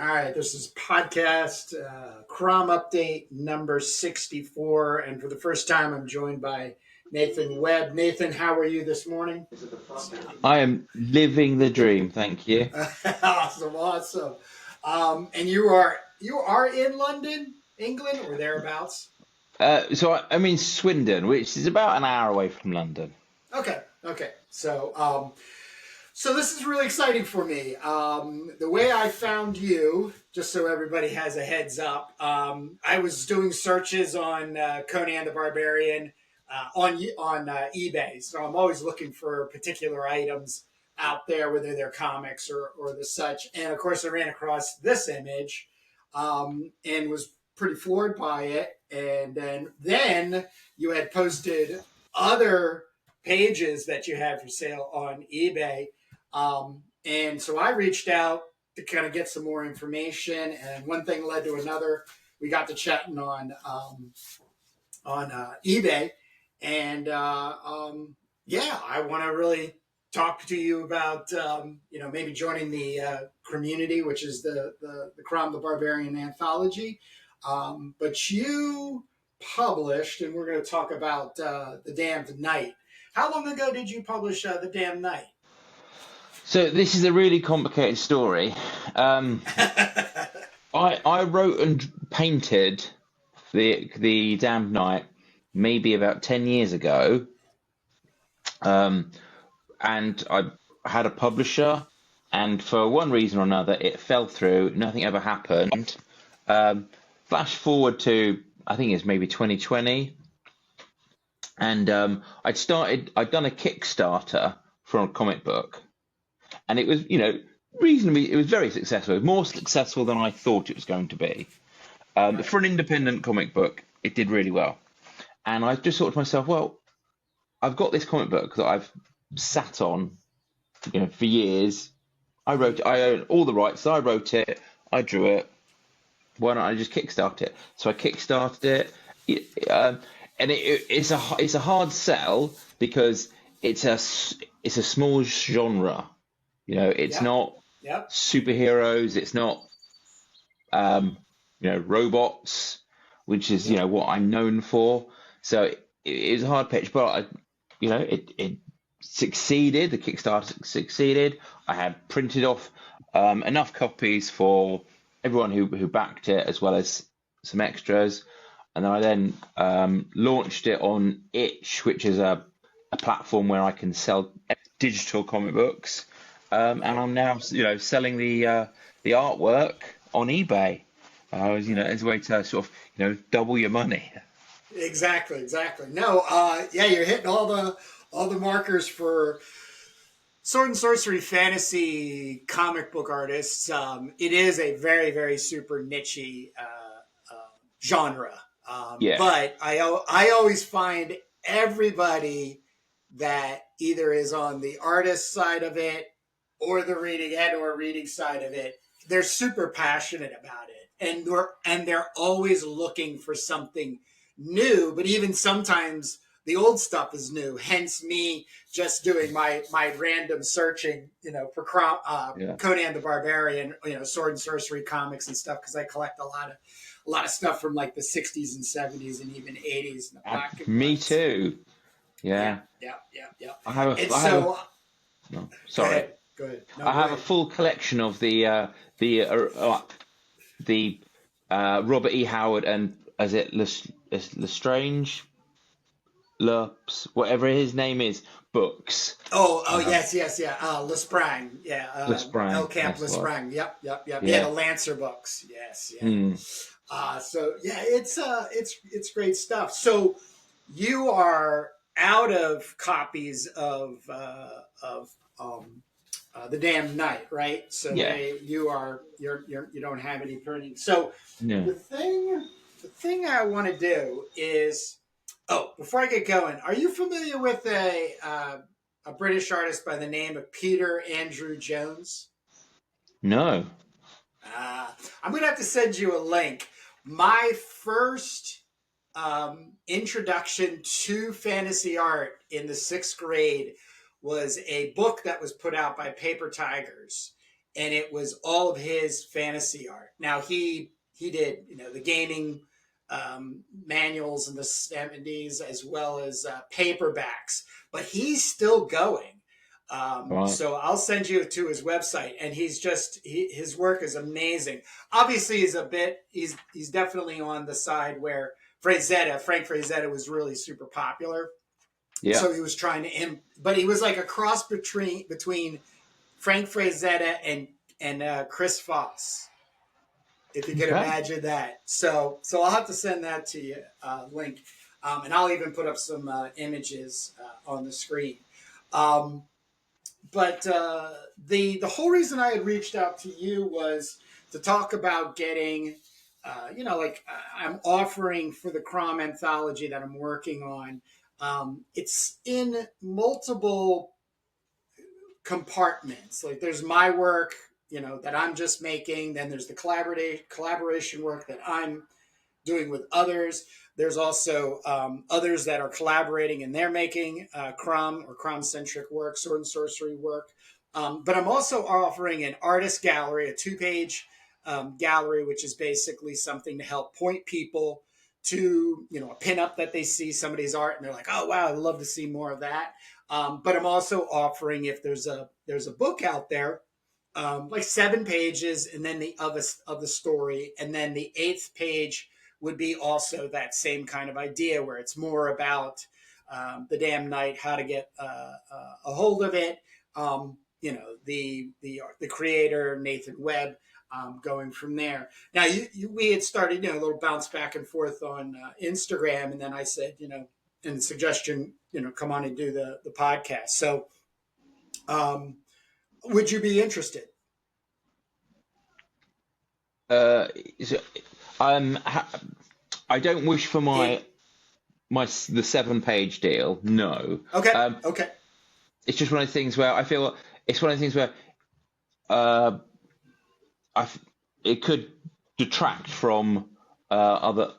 All right, this is podcast CROM Update number 64. And for the first time, I'm joined by Nathan Webb. Nathan, how are you this morning? I am living the dream, thank you. Awesome. And you are in London, England, or thereabouts? So I'm in Swindon, which is about an hour away from London. Okay. So this is really exciting for me. The way I found you, just so everybody has a heads up, I was doing searches on Conan the Barbarian on eBay. So I'm always looking for particular items out there, whether they're comics or the such. And of course, I ran across this image and was pretty floored by it. And then you had posted other pages that you had for sale on eBay. And so I reached out to kind of get some more information, and one thing led to another. We got to chatting on eBay, and I want to really talk to you about maybe joining the community, which is the CROM the Barbarian Anthology. But you published, and we're going to talk about the Damned Knight. How long ago did you publish the Damned Knight? So this is a really complicated story. I wrote and painted the Damned Knight maybe about 10 years ago, and I had a publisher, and for one reason or another it fell through. Nothing ever happened. Flash forward to, I think it's maybe 2020, and I'd done a Kickstarter for a comic book. And it was, reasonably, it was very successful. It was more successful than I thought it was going to be. For an independent comic book, it did really well. And I just thought to myself, well, I've got this comic book that I've sat on, for years. I own all the rights. I wrote it. I drew it. Why don't I just kickstart it? So I kickstarted it. And it's a hard sell because it's a small genre. It's not superheroes. It's not, robots, which is, what I'm known for. So it was a hard pitch, but it succeeded. The Kickstarter succeeded. I had printed off enough copies for everyone who backed it, as well as some extras. And then I launched it on Itch, which is a platform where I can sell digital comic books. And I'm now, selling the artwork on eBay, as a way to sort of, double your money. Exactly. No, you're hitting all the markers for sword and sorcery fantasy comic book artists. It is a very, very super niche genre. But I always find everybody that either is on the artist side of it or the reading side of it, they're super passionate about it, and they're always looking for something new. But even sometimes the old stuff is new. Hence me just doing my random searching, for Conan the Barbarian, sword and sorcery comics and stuff, because I collect a lot of stuff from like the 60s and 70s and even 80s. And me too. Yeah. Sorry. Go ahead. No, I have a full collection of the Robert E. Howard and Lestrange, whatever his name is, books. Yes. Lesprang. Lesprang. El Camp Lesprang. Yep. Yeah, the Lancer books. Yes. Yeah. It's great stuff. So you are out of copies of the Damned Knight, right? So you don't have any printing. So the thing I want to do is, before I get going, are you familiar with a British artist by the name of Peter Andrew Jones? No. I'm going to have to send you a link. My first introduction to fantasy art in the 6th grade was a book that was put out by Paper Tigers. and it was all of his fantasy art. Now he did, the gaming manuals in the 70s as well as paperbacks, but he's still going. Right. So I'll send you to his website, and his work is amazing. Obviously, he's definitely on the side where Frank Frazetta was really super popular. Yeah. So he was trying to, but he was like a cross between Frank Frazetta and Chris Foss, if you can imagine that. So I'll have to send that to you, link, and I'll even put up some images on the screen. But the whole reason I had reached out to you was to talk about getting, I'm offering for the CROM Anthology that I'm working on. It's in multiple compartments. Like there's my work, that I'm just making. Then there's the collaboration work that I'm doing with others. There's also others that are collaborating and they're making CROM or CROM-centric work, sword and sorcery work. But I'm also offering an artist gallery, a 2-page gallery, which is basically something to help point people to, a pinup that they see somebody's art and they're like, oh, wow, I'd love to see more of that. But I'm also offering, if there's a book out there, like 7 pages, and then the of the story, and then the 8th page would be also that same kind of idea where it's more about the damn knight, how to get a hold of it. The creator, Nathan Webb, going from there. Now, we had started, a little bounce back and forth on Instagram, and then I said, in the suggestion, come on and do the podcast. So, would you be interested? I don't wish for the 7-page deal. No. Okay. Okay. It's just one of the things where I feel it's one of the things where it could detract from other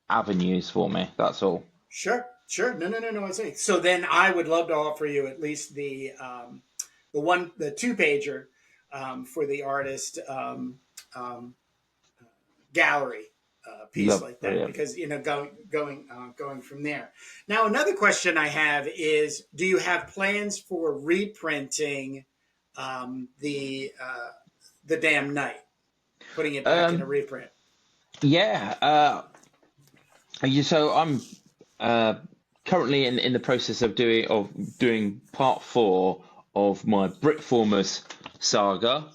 avenues for me. That's all. Sure. No. I see. So then I would love to offer you at least the 2-pager for the artist gallery piece like that, because going from there. Now, another question I have is, do you have plans for reprinting the damn knight, putting it back in a reprint? Yeah. So I'm currently in the process of doing part 4 of my Brickformers saga.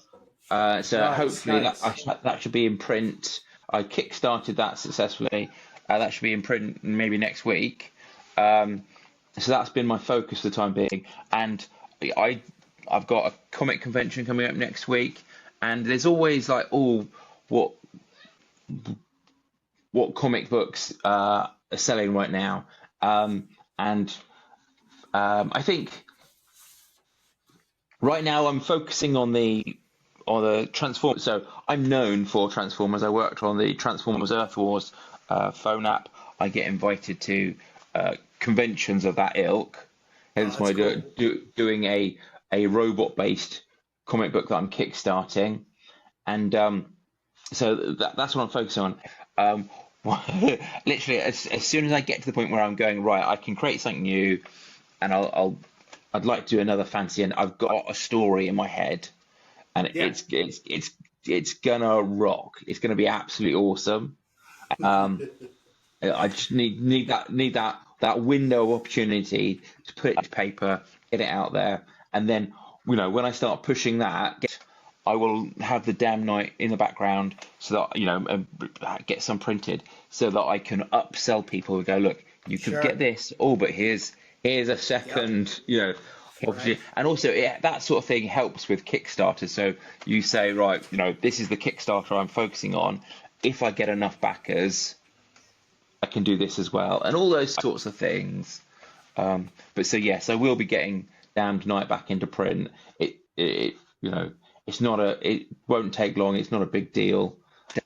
Hopefully nice. That should be in print. I kickstarted that successfully. That should be in print maybe next week. So that's been my focus for the time being. And I've got a comic convention coming up next week, and there's always like, what comic books are selling right now. I think right now I'm focusing on the Transformers. So I'm known for Transformers. I worked on the Transformers Earth Wars phone app. I get invited to conventions of that ilk. Hence why I'm doing a robot-based comic book that I'm kickstarting. And so that's what I'm focusing on. Literally, as soon as I get to the point where I'm going, right, I can create something new, and I'd like to do another fantasy, and I've got a story in my head. And it's gonna rock. It's gonna be absolutely awesome. I just need that window of opportunity to put it to paper, get it out there, and then when I start pushing that, I will have the damn knight in the background so that get some printed so that I can upsell people and go, look, you can get this. Oh, but here's a second, Right. And also that sort of thing helps with Kickstarter. So you say, right, this is the Kickstarter I'm focusing on. If I get enough backers, I can do this as well, and all those sorts of things. But so yes, I will be getting Damned Knight back into print. It won't take long. It's not a big deal.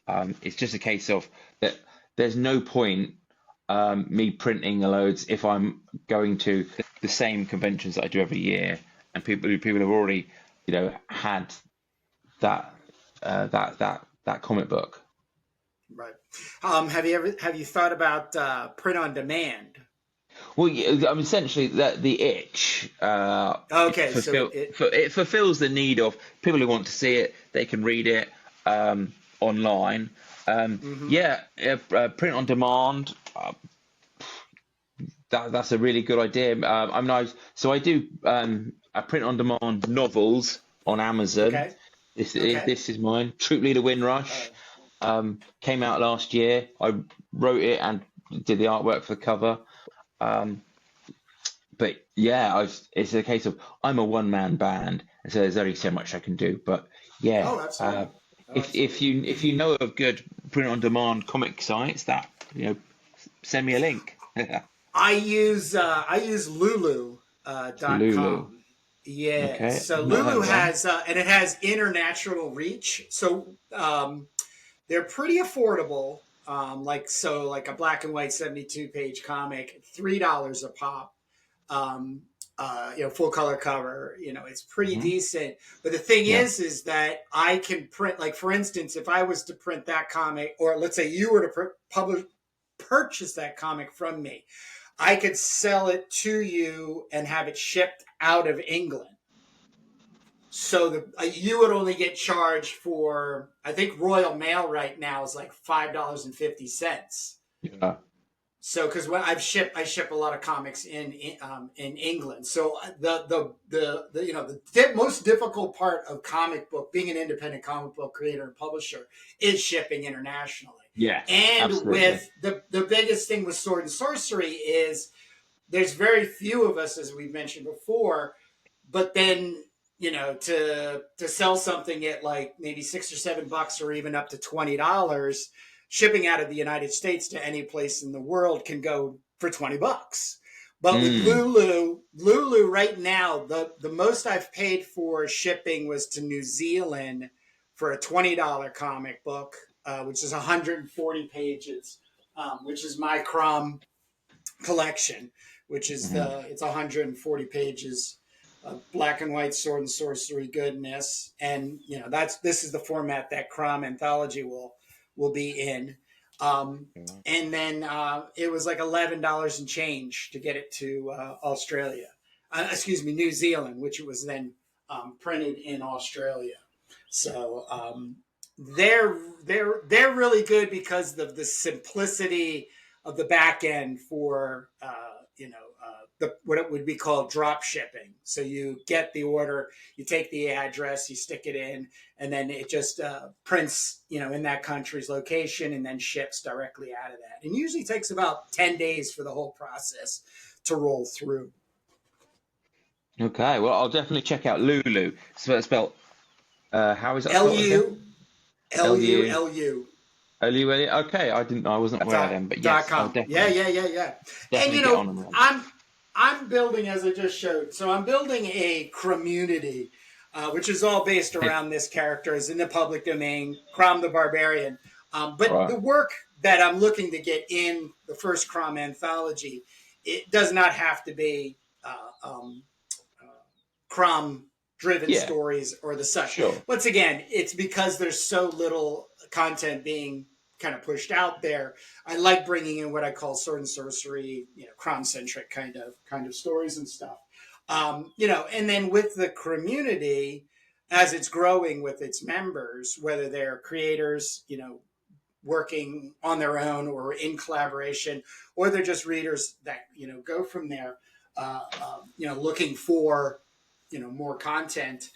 It's just a case of that. There's no point me printing loads if I'm going to the same conventions that I do every year, and people have already had that that comic book. Right. Have you thought about print on demand? Well, yeah, I mean, essentially, the itch Okay, so it fulfills the need of people who want to see it. They can read it online. mhm. Yeah, print on demand. That's a really good idea. So I do I print on demand novels on Amazon. Okay. Okay. This is mine. Troop Leader Windrush came out last year. I wrote it and did the artwork for the cover. But yeah, it's a case of I'm a one-man band, and so there's only so much I can do. But yeah, Oh, absolutely. Oh, if absolutely. you know of good print-on-demand comic sites, that send me a link. I use Lulu Lulu. .com. Yeah, Okay, so not heard Lulu of them. has and it has international reach. So they're pretty affordable. Like a black and white 72-page comic, $3 a pop. Um, full color cover. It's pretty Hmm. decent. But the thing Yeah. is that I can print. Like for instance, if I was to print that comic, or let's say you were to purchase that comic from me, I could sell it to you and have it shipped out of England. So you would only get charged for, I think Royal Mail right now is like $5.50. Yeah. So because when I ship a lot of comics in England. So the most difficult part of comic book, being an independent comic book creator and publisher, is shipping internationally. Yes, And absolutely. with the biggest thing with Sword and Sorcery is there's very few of us, as we mentioned before, but then to sell something at like maybe $6 or $7 or even up to $20, shipping out of the United States to any place in the world can go for $20. But with Mm. Lulu right now, the most I've paid for shipping was to New Zealand for a $20 comic book, which is 140 pages, which is my CROM collection, which is Hmm. it's 140 pages of black and white sword and sorcery goodness. And this is the format that CROM Anthology will be in. And then it was like $11 and change to get it to Australia. Excuse me, New Zealand, which it was then printed in Australia. So they're really good because of the simplicity of the back end for what it would be called drop shipping. So you get the order, you take the address, you stick it in, and then it just prints in that country's location and then ships directly out of that. And usually takes about 10 days for the whole process to roll through. Okay, well, I'll definitely check out Lulu. So it's spelled. How is that L spelled again? U L U Lu. L U. Lulu. Okay, I wasn't aware of them, but dot yes, I'll com. Yeah, definitely yeah, yeah, yeah. And definitely get on them. I'm building, as I just showed. So I'm building a community, which is all based around this character. Is in the public domain, CROM the Barbarian. But Right. the work that I'm looking to get in the first CROM Anthology, it does not have to be CROM driven Yeah. stories or the such. Sure. Once again, it's because there's so little content being kind of pushed out there. I like bringing in what I call sword and sorcery, CROM centric kind of stories and stuff. And then with the community, as it's growing with its members, whether they're creators, working on their own or in collaboration, or they're just readers that go from there, looking for more content.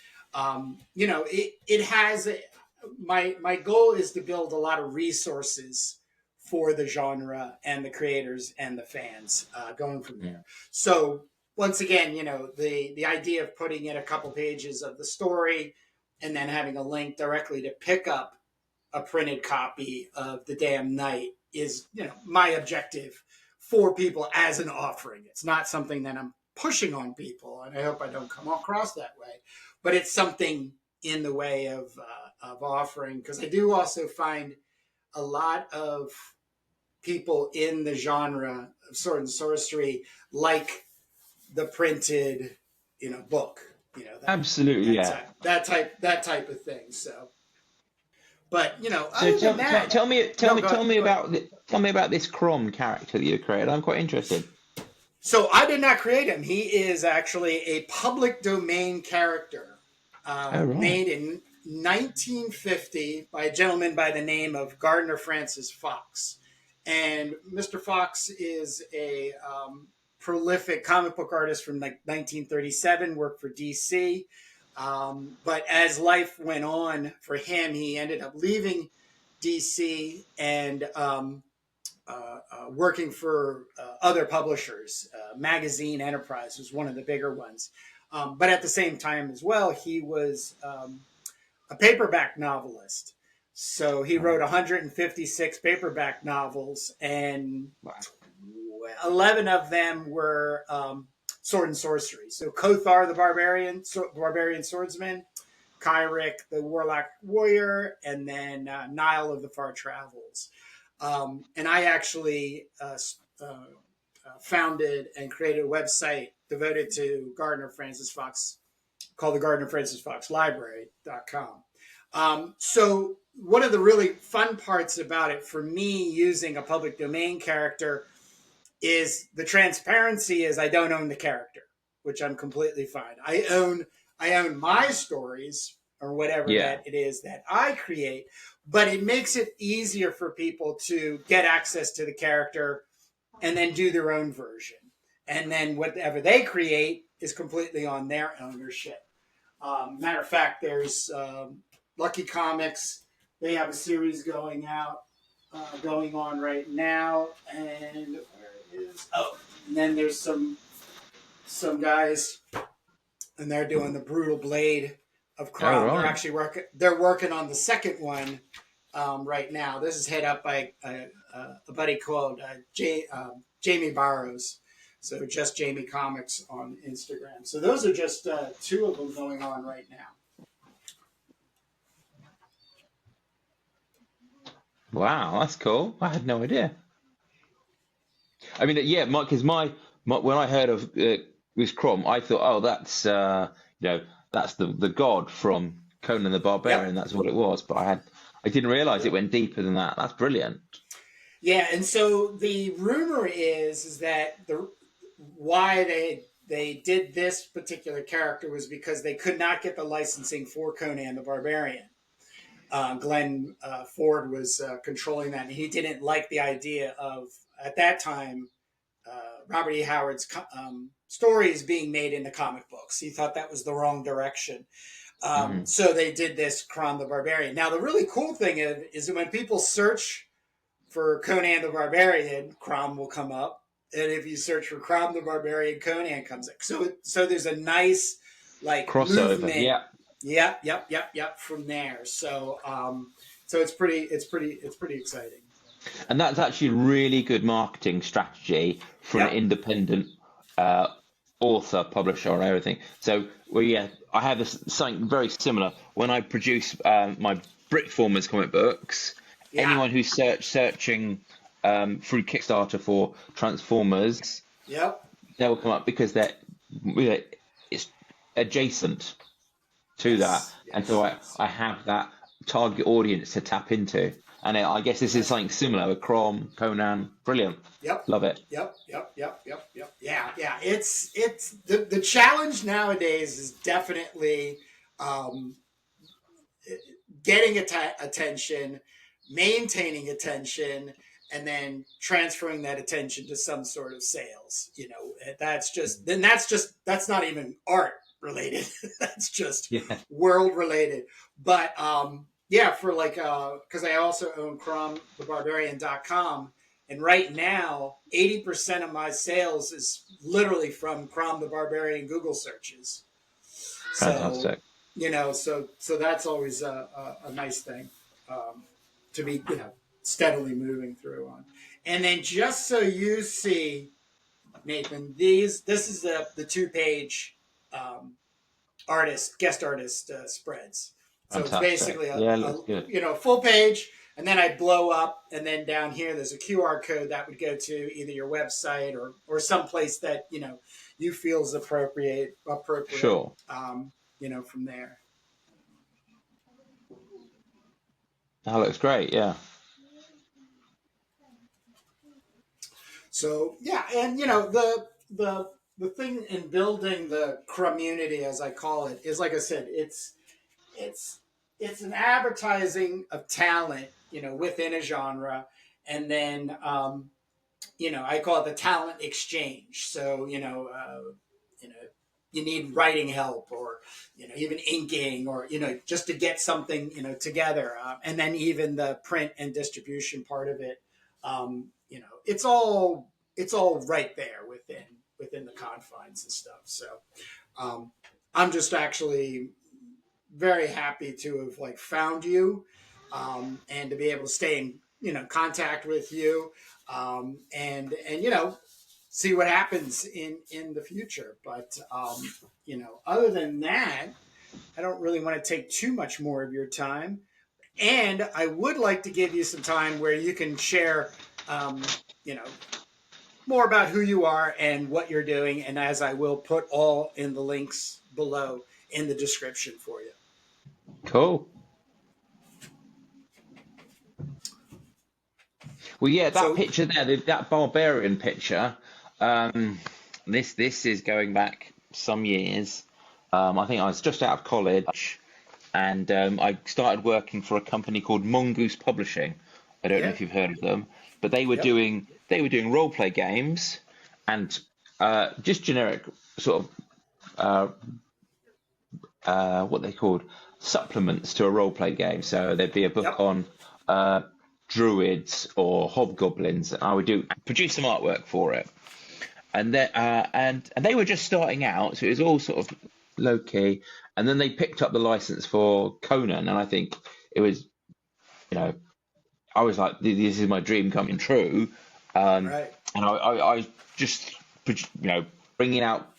It has my goal is to build a lot of resources for the genre and the creators and the fans going from Mm. there. So once again, the idea of putting in a couple pages of the story and then having a link directly to pick up a printed copy of The Damn Night is my objective for people as an offering. It's not something that I'm pushing on people, and I hope I don't come across that way. But it's something in the way of offering, because I do also find a lot of people in the genre of sword and sorcery like the printed book. you know, Absolutely, yeah. that type of thing. So, but you know, So other than that, tell me no, go ahead, go ahead. tell me about this CROM character that you created. I'm quite interested. So I did not create him. He is actually a public domain character Oh right. made in 1950 by a gentleman by the name of Gardner Fox. And Mr. Fox is a prolific comic book artist from like 1937, worked for DC. But as life went on for him, he ended up leaving DC and working for other publishers. Magazine Enterprise was one of the bigger ones. But at the same time as well, he was a paperback novelist. So he wrote 156 paperback novels, and 11 of them were sword and sorcery. So Kothar the Barbarian swordsman, Kyrick the Warlock warrior, and then Nile of the Far Travels. And I actually founded and created a website devoted to Gardner Francis Fox called the Gardner Francis Fox Library.com. So one of the really fun parts about it for me using a public domain character is the transparency is I don't own the character, which I'm completely fine. I own my stories or whatever that it is that I create, but it makes it easier for people to get access to the character and then do their own version. And then whatever they create is completely on their ownership. Matter of fact, there's Lucky Comics. They have a series going on right now. And where is? Oh, and then there's some guys, and they're doing the Brutal Blade of CROM. Oh, right. They're actually working on the second one right now. This is head up by a buddy called Jamie Barrows. So just Jamie Comics on Instagram. So those are just two of them going on right now. Wow, that's cool. I had no idea. I mean, yeah, because my when I heard of this CROM, I thought, oh, that's that's the god from Conan the Barbarian. Yep. That's what it was. But I didn't realize it went deeper than that. That's brilliant. Yeah, and so the rumor is that why they did this particular character was because they could not get the licensing for Conan the Barbarian. Glenn Ford was controlling that, and he didn't like the idea of, at that time, Robert E. Howard's stories being made into comic books. He thought that was the wrong direction. So they did this CROM the Barbarian. Now, the really cool thing is that when people search for Conan the Barbarian, CROM will come up. And if you search for CROM the Barbarian, Conan comes up. So there's a nice like crossover. Movement. Yep. From there. So it's pretty exciting. And that's actually a really good marketing strategy for an independent author, publisher, and everything. So I have something very similar. When I produce my Brickformers comic books, anyone who's searching through Kickstarter for Transformers, they will come up because it's adjacent to that, and so I have that target audience to tap into, and I guess this is something similar with CROM, Conan. Brilliant. Love it. Yep. Yeah. It's the challenge nowadays is definitely getting attention, maintaining attention, and then transferring that attention to some sort of sales. That's not even art related. That's just world related. But for like because I also own CROMthebarbarian.com, and right now 80% of my sales is literally from CROM the Barbarian Google searches. Fantastic. So that's always a nice thing to be steadily moving through on. And then just so you see, Nathan, this is the 2-page guest artist spreads. So Fantastic. It's basically a full page, and then I blow up, and then down here there's a QR code that would go to either your website or someplace that you feel is appropriate. Sure. From there. That looks great. Yeah. So yeah, and the thing in building the community, as I call it, is like I said, it's it's an advertising of talent, within a genre, and then I call it the talent exchange. So you know, you need writing help, or even inking, or just to get something together, and then even the print and distribution part of it. It's all right there within the confines and stuff. So I'm just actually very happy to have found you, and to be able to stay in contact with you, and see what happens in the future. But other than that, I don't really want to take too much more of your time. And I would like to give you some time where you can share, you know, more about who you are and what you're doing. And as I will put all in the links below in the description for you. Cool. Well, yeah, that picture there, that Barbarian picture, this is going back some years. I think I was just out of college, and I started working for a company called Mongoose Publishing. I don't know if you've heard of them, but they were doing role play games, and just generic sort of what they called supplements to a role play game. So there'd be a book on druids or hobgoblins, and I would produce some artwork for it. And then and they were just starting out, so it was all sort of low key. And then they picked up the license for Conan, and I think it was, I was like, this is my dream coming true. Right. And I just, bringing out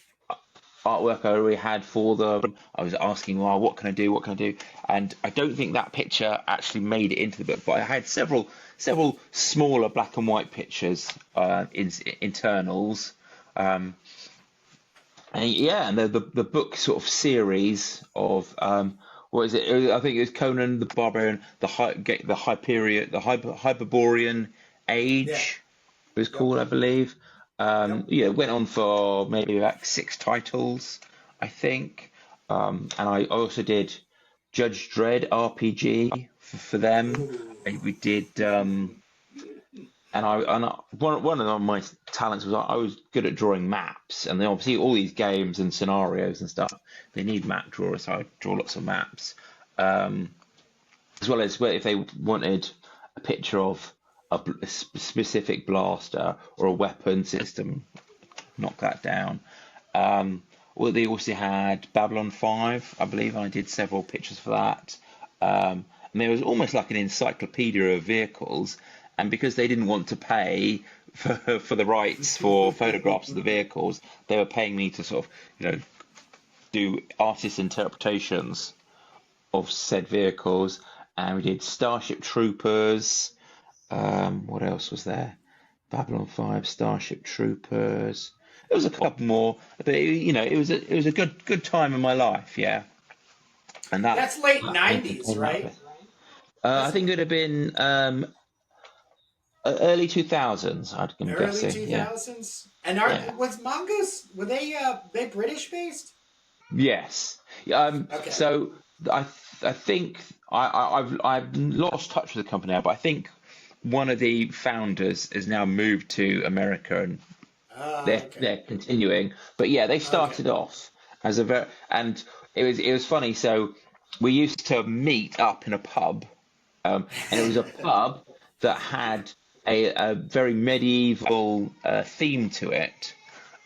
artwork I already had for them. I was asking, well, what can I do? What can I do? And I don't think that picture actually made it into the book, but I had several smaller black and white pictures in internals. And the book sort of series of what is it? I think it was Conan the Barbarian, the Hyperborean Age. It was called, I believe. It went on for maybe about 6 titles, I think. And I also did Judge Dredd RPG for them. We did, one of my talents was I was good at drawing maps, and then obviously all these games and scenarios and stuff, they need map drawers, so I draw lots of maps. As well as if they wanted a picture of a specific blaster or a weapon system, knock that down. Well, they also had Babylon 5, I believe. I did several pictures for that. And there was almost like an encyclopedia of vehicles. And because they didn't want to pay for the rights for photographs of the vehicles, they were paying me to sort of, do artist interpretations of said vehicles. And we did Starship Troopers. What else was there? Babylon 5, Starship Troopers. There was a couple more, but it was a good time in my life, yeah. And that's late '90s, right? I think it would have been early 2000s. I'm guessing. Early 2000s. Yeah. And was Mongoose? Were they British based? Yes. Okay. So I think I've lost touch with the company now, but I think one of the founders has now moved to America, and they're continuing. But yeah, they started off as and it was funny. So we used to meet up in a pub, and it was a pub that had a very medieval theme to it.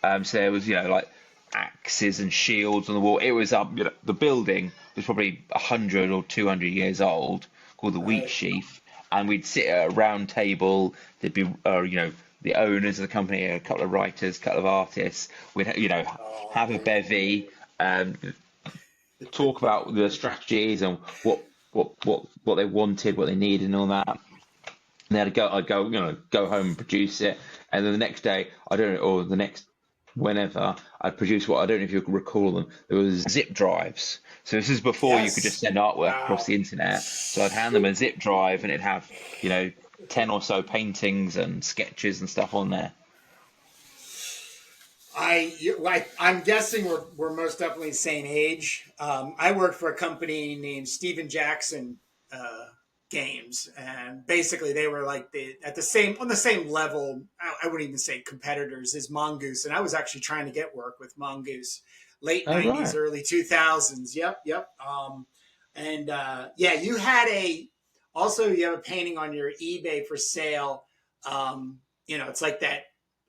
So there was like axes and shields on the wall. It was the building was probably 100 or 200 years old, called the Wheat Sheaf. And we'd sit at a round table. There'd be, the owners of the company, a couple of writers, a couple of artists. We'd, have a bevy, talk about the strategies and what they wanted, what they needed, and all that. And then I'd go home and produce it. And then the next day, or the next whenever, I'd produce what, I don't know if you recall them, there was zip drives. So this is before you could just Yes. send artwork across Wow. the internet. So I'd hand them a zip drive and it'd have, 10 or so paintings and sketches and stuff on there. I'm guessing we're most definitely the same age. I worked for a company named Steven Jackson Games, and basically they were like on the same level. I wouldn't even say competitors as Mongoose, and I was actually trying to get work with Mongoose, late Oh, '90s, right. early 2000s. Yep. Yeah, you had you have a painting on your eBay for sale. It's like that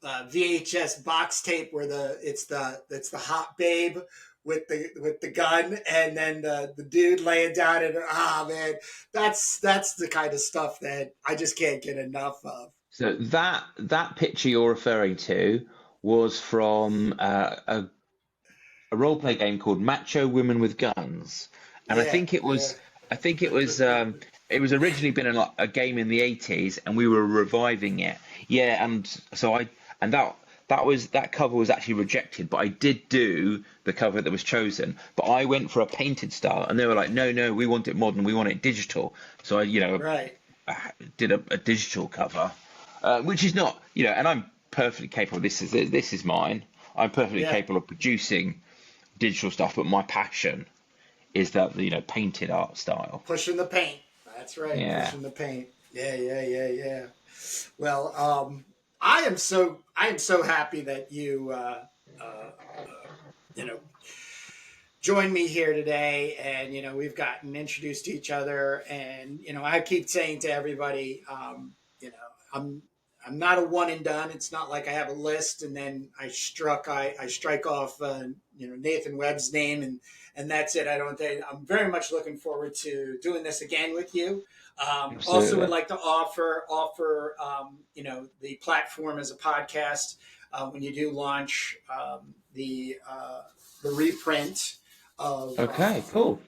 VHS box tape where it's the hot babe with the gun, and then the dude laying down, and man, that's the kind of stuff that I just can't get enough of. So that picture you're referring to was from a role play game called Macho Women with Guns, and Yeah, it was originally been a game in the 80s, and we were reviving it. Yeah, and so that cover was actually rejected, but I did do the cover that was chosen. But I went for a painted style, and they were like, no, we want it modern, we want it digital. So right. I did a digital cover, which is not, and I'm perfectly capable. This is mine. I'm perfectly Yeah, capable of producing digital stuff, but my passion is that painted art style. pushing the paint. That's right, Yeah. pushing the paint. Yeah. Well, I am so happy that you joined me here today, and we've gotten introduced to each other, and I keep saying to everybody, you know I'm not a one and done. It's not like I have a list and then I strike off Nathan Webb's name, and that's it. I don't. I'm very much looking forward to doing this again with you. Also, would Absolutely. like to offer the platform as a podcast when you do launch the reprint of Okay, cool.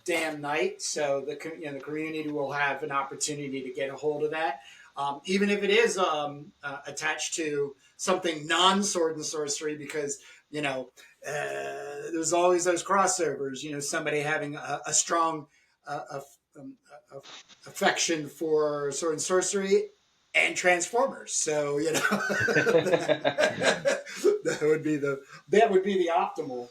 Damn Night. So the community will have an opportunity to get a hold of that, even if it is attached to something non-sword and sorcery, because there's always those crossovers. Somebody having a strong uh, um, affection for sword and sorcery and Transformers. So that would be the optimal.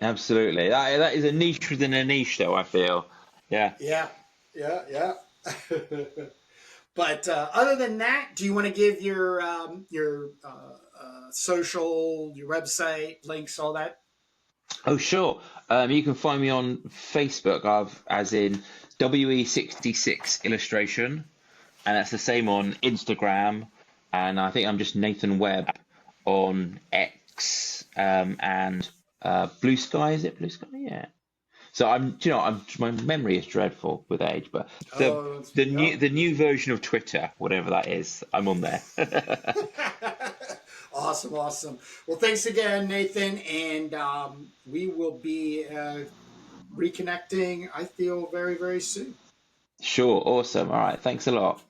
Absolutely. That is a niche within a niche, though, I feel. Yeah. Yeah. But other than that, do you want to give your social, your website, links, all that? Oh, sure. You can find me on Facebook, as in WE66 illustration, and that's the same on Instagram. And I think I'm just Nathan Webb on X, and Blue Sky. Is it Blue Sky? Yeah. So my memory is dreadful with age, but the Oh, the no. new version of Twitter, whatever that is, I'm on there. Awesome. Well, thanks again, Nathan, and we will be reconnecting. I feel very, very soon. Sure, awesome. All right, thanks a lot.